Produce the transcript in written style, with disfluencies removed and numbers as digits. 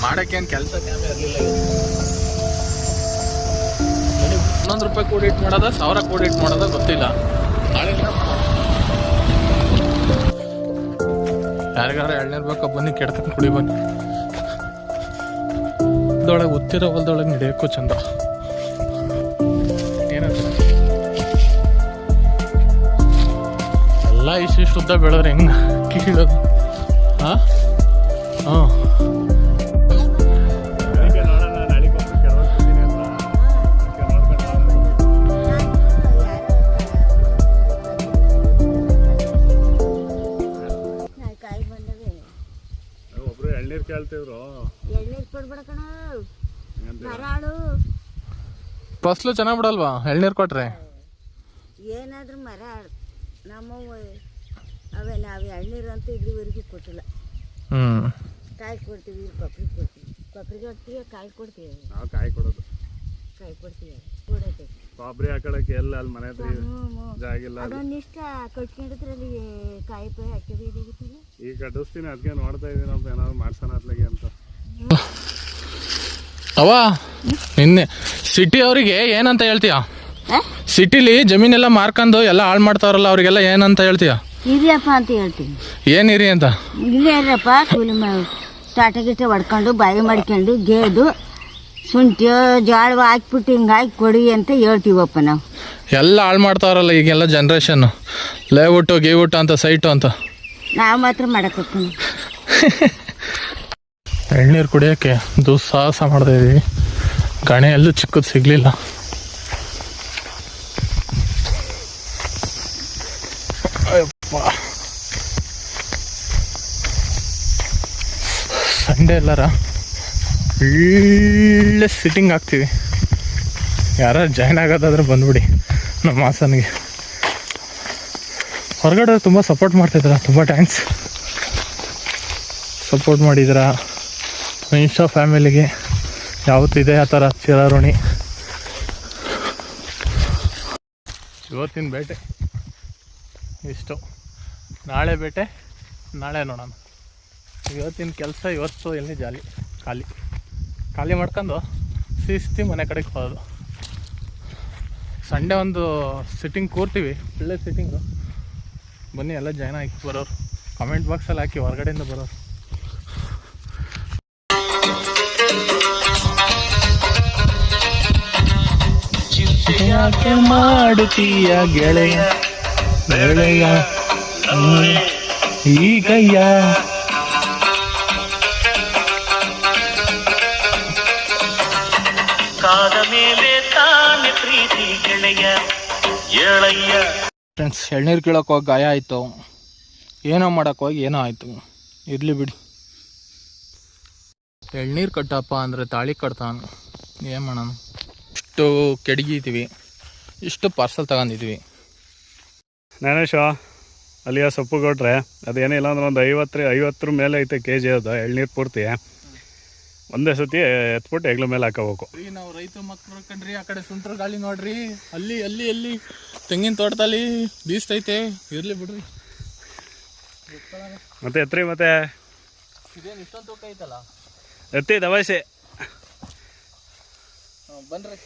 ಮಾಡಕ್ಕೇನು ಕೆಲಸ ಕ್ಯಾಮೆ ಇರಲಿಲ್ಲ. ₹11 ಕೋಡಿ ಇಟ್ಟು ಮಾಡೋದ 1000 ಕೋಡಿ ಇಟ್ಟು ಮಾಡೋದ ಗೊತ್ತಿಲ್ಲ. ಯಾರಿಗಾರ ಎಳ್ನೀರು ಬೇಕೋ ಬನ್ನಿ ಕೆಡ್ಕೊಂಡು ಕುಡಿ ಬನ್ನಿ. ಹೊಲದೊಳಗೆ ಉತ್ತಿರೋ ಹೊಲದೊಳಗೆ ನಡೆಯೋಕ್ಕೂ ಚಂದ. ಏನಂತ ಎಲ್ಲ ಇಷ್ಟಿಷ್ಟು ಉದ್ದ ಬೆಳೆದ್ರೆ ಹೆಂಗೆ ಕೀಳೋದು? ಹಾಂ ಹಾಂ ಎಳ್ನೀರು ಕೇಳ್ತಿದ್ರು. ಎಳ್ನೀರು ಕೊಡ್ಬೇಡ ಕಣ ಮರಾಳು. ಫಸ್ಲು ಚೆನ್ನಾಗಿ ಬಿಡಲ್ವಾ ಎಳ್ನೀರು ಕೊಟ್ರೆ? ಏನಾದ್ರೂ ಮರಾಳು ನಮ್ಮವ್ವ ಅವೇ ನಾವು ಎಳ್ನೀರು ಅಂತ ಇಲ್ಲಿವರೆಗೂ ಕೊಟ್ಟಿಲ್ಲ. ಕಾಯಿ ಕೊಡ್ತೀವಿ, ಕೊಬ್ಬರಿ ಕೊಡ್ತೀವಿ, ಕೊಬ್ಬರಿ ಕೊಡ್ತೀವಿ, ಕಾಯಿ ಕೊಡ್ತೀವಿ. ನಾವು ಕಾಯಿ ಕೊಡೋದು, ಕಾಯಿ ಕೊಡ್ತೀವಿ ಕೊಡೋದು. ಕೊಬ್ಬರಿ ಹಾಕೊಳಕ್ಕೆ ಎಲ್ಲ ಅಲ್ಲಿ ಮನೆ ಜಾಗಿಲ್ಲ. ಅದನ್ನಿಷ್ಟ ಕಟ್ಕೊಂಡಿದ್ರೆ ಅಲ್ಲಿ ಕಾಯಿ ಪಾಯಿ ಹಾಕಿದ್ರೆ ಇದಾಗುತ್ತಿಲ್ಲ. ಈಗ ಕಟ್ಟಿಸ್ತೀನಿ, ಅದಕ್ಕೆ ನೋಡ್ತಾ ಇದ್ದೀನಪ್ಪ ಏನಾದ್ರು ಮಾಡ್ಸೋಣ ಅತ್ಲಾಗೆ ಅಂತ. ಅವ ನಿನ್ನೆ ಸಿಟಿ ಅವರಿಗೆ ಏನಂತ ಹೇಳ್ತೀಯ? ಸಿಟಿಲಿ ಜಮೀನೆಲ್ಲ ಮಾರ್ಕೊಂಡು ಎಲ್ಲ ಹಾಳು ಮಾಡ್ತಾವ್ರಲ್ಲ ಅವ್ರಿಗೆಲ್ಲ ಏನಂತ ಹೇಳ್ತೀಯ? ಹಿರಿಯಪ್ಪ ಅಂತ ಹೇಳ್ತೀನಿ. ಏನು ಹಿರಿ ಅಂತ? ಹಿರಿಯರಪ್ಪ ಕೂಲಿ ಟಾಟ ಗಿಟ ಹೊಡ್ಕೊಂಡು ಬಾಯಿ ಮಾಡ್ಕೊಂಡು ಗೇದು ಶುಂಠಿ ಜೋಳ ಹಾಕ್ಬಿಟ್ಟು ಹಿಂಗೆ ಹಾಕಿ ಕೊಡಿ ಅಂತ ಹೇಳ್ತೀವಪ್ಪ ನಾವು. ಎಲ್ಲ ಹಾಳು ಮಾಡ್ತಾವ್ರಲ್ಲ ಈಗೆಲ್ಲ ಜನ್ರೇಷನ್. ಲೇಔಟು ಗೀವುಟ್ಟು ಅಂತ ಸೈಟು ಅಂತ. ನಾವು ಮಾತ್ರ ಮಾಡಕ್ಕೆ ಎಳ್ನೀರು ಕುಡಿಯೋಕ್ಕೆ ದುಸ್ಸಾಹಸ ಮಾಡ್ತಾ ಇದೀವಿ. ಗಣೆ ಎಲ್ಲೂ ಚಿಕ್ಕದು ಸಿಗಲಿಲ್ಲ. ಸಂಡೇ ಎಲ್ಲರ ಒಳ್ಳೆ ಸಿಟ್ಟಿಂಗ್ ಆಗ್ತೀವಿ. ಯಾರು ಜಾಯ್ನ್ ಆಗೋದಾದ್ರೆ ಬಂದ್ಬಿಡಿ ನಮ್ಮ ಹಾಸನಿಗೆ. ಹೊರಗಡೆ ತುಂಬ ಸಪೋರ್ಟ್ ಮಾಡ್ತಿದ್ದೀರಾ, ತುಂಬ ಥ್ಯಾಂಕ್ಸ್. ಸಪೋರ್ಟ್ ಮಾಡಿದ್ದೀರಾ. ಇನ್ಸ್ಟಾ ಫ್ಯಾಮಿಲಿಗೆ ಯಾವತ್ತಿದೆ ಆ ಥರ ಚಿರಾರುಣಿ. ಇವತ್ತಿನ ಬೇಟೆ ಇಷ್ಟು, ನಾಳೆ ಬೇಟೆ ನಾಳೆ ನೋಡೋಣ. ಇವತ್ತಿನ ಕೆಲಸ ಇವತ್ತು ಎಲ್ಲಿ ಜಾಲಿ ಖಾಲಿ ಮಾಡ್ಕೊಂಡು ಶಿಸ್ತಿ ಮನೆ ಕಡೆಗೆ ಹೋಗೋದು. ಸಂಡೇ ಒಂದು ಸಿಟ್ಟಿಂಗ್ ಕೂರ್ತೀವಿ, ಒಳ್ಳೆ ಸಿಟ್ಟಿಂಗು. ಬನ್ನಿ ಎಲ್ಲ ಜಾಯ್ನ್ ಆಗಿ ಬರೋರು, ಕಮೆಂಟ್ ಬಾಕ್ಸಲ್ಲಿ ಹಾಕಿ ಹೊರಗಡೆಯಿಂದ ಬರೋರು. ಯಾಕೆ ಮಾಡುತ್ತೀಯ ಗೆಳೆಯ ಗೆಳೆಯ ಈಗಯ್ಯ? ಕಾದ ಮೇಲೆ ತಾನೆ ಪ್ರೀತಿ ಗೆಳೆಯ ಗೆಳೆಯ. ಫ್ರೆಂಡ್ಸ್, ಎಳ್ನೀರು ಕೀಳಕ್ಕೆ ಹೋಗಿ ಗಾಯ ಆಯಿತು. ಏನೋ ಮಾಡೋಕ್ಕೆ ಹೋಗಿ ಏನೋ ಆಯಿತು, ಇರಲಿ ಬಿಡಿ. ಎಳ್ನೀರು ಕಟ್ಟಪ್ಪ ಅಂದರೆ ತಾಳಿ ಕಟ್ತಾನು. ಏನು ಮಾಡೋಣ? ಇಷ್ಟು ಕೆಡಗಿದ್ದೀವಿ, ಇಷ್ಟು ಪಾರ್ಸಲ್ ತಗೊಂಡಿದ್ವಿ. ಜ್ಞಾನೇಶ ಅಲ್ಲಿಯ ಸೊಪ್ಪು ಕೊಟ್ರೆ ಅದೇನಿಲ್ಲ ಅಂದ್ರೆ ಒಂದು 50 ಮೇಲೆ ಐತೆ ಕೆಜಿ. ಅದು ಎಳ್ನೀರು ಪೂರ್ತಿ ಒಂದೇ ಸತಿ ಎತ್ಬಿಟ್ಟು ಹೆಗ್ಲ ಮೇಲೆ ಹಾಕೋಬೇಕು. ನಾವು ರೈತ ಮಕ್ಕಳು ಕಣ್ರಿ. ಆ ಕಡೆ ಸುಂಟ್ರ ಗಾಳಿ ನೋಡ್ರಿ, ಅಲ್ಲಿ ತೆಂಗಿನ ತೋಟದಲ್ಲಿ ಬೀಸ್ತೈತೆ. ಇರ್ಲಿ ಬಿಡ್ರಿ. ಮತ್ತೆ ಎತ್ರಿ, ಮತ್ತೆ ಇದೇನು ಇಷ್ಟೊಂದು ತೂಕ ಐತಲ್ಲ, ಎತ್ತಿ ದವಾಯಿಸಿ ಬನ್ರಿ.